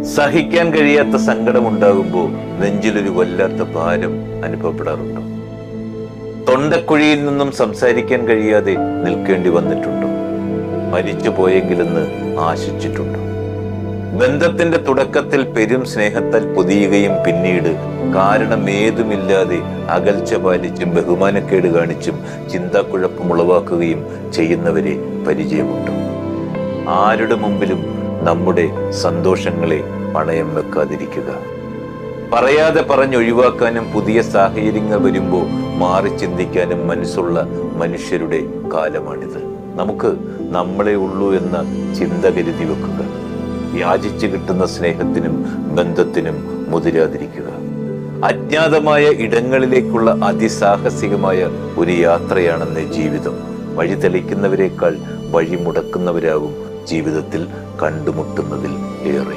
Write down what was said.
സഹിക്കാൻ കഴിയാത്ത സങ്കടമുണ്ടാകുമ്പോൾ നെഞ്ചിലൊരു വല്ലാത്ത ഭാരം അനുഭവപ്പെടാറുണ്ടോ? തൊണ്ടക്കുഴിയിൽ നിന്നും സംസാരിക്കാൻ കഴിയാതെ നിൽക്കേണ്ടി വന്നിട്ടുണ്ടോ? മരിച്ചു പോയെങ്കിലെന്ന് ആശിച്ചിട്ടുണ്ടോ? ബന്ധത്തിന്റെ തുടക്കത്തിൽ പെരും സ്നേഹത്താൽ പൊതിയുകയും പിന്നീട് കാരണമേതുമില്ലാതെ അകൽച്ച പാലിച്ചും ബഹുമാനക്കേട് കാണിച്ചും ചിന്താക്കുഴപ്പം ഉളവാക്കുകയും ചെയ്യുന്നവരെ പരിചയമുണ്ടോ? ആരുടെ മുമ്പിലും നമ്മുടെ സന്തോഷങ്ങളെ പണയം വെക്കാതിരിക്കുക. പറയാതെ പറഞ്ഞൊഴിവാക്കാനും പുതിയ സാഹചര്യങ്ങൾ വരുമ്പോൾ മാറി ചിന്തിക്കാനും മനസ്സുള്ള മനുഷ്യരുടെ കാലമാണിത്. നമുക്ക് നമ്മളെ ഉള്ളൂ എന്ന ചിന്ത കരുതി വെക്കുക. യാചിച്ചു കിട്ടുന്ന സ്നേഹത്തിനും ബന്ധത്തിനും മുതിരാതിരിക്കുക. അജ്ഞാതമായ ഇടങ്ങളിലേക്കുള്ള അതിസാഹസികമായ ഒരു യാത്രയാണെന്ന് ജീവിതം. വഴി തെളിക്കുന്നവരെക്കാൾ വഴി മുടക്കുന്നവരാകും ജീവിതത്തിൽ കണ്ടുമുട്ടുന്നതിൽ ഏറെ.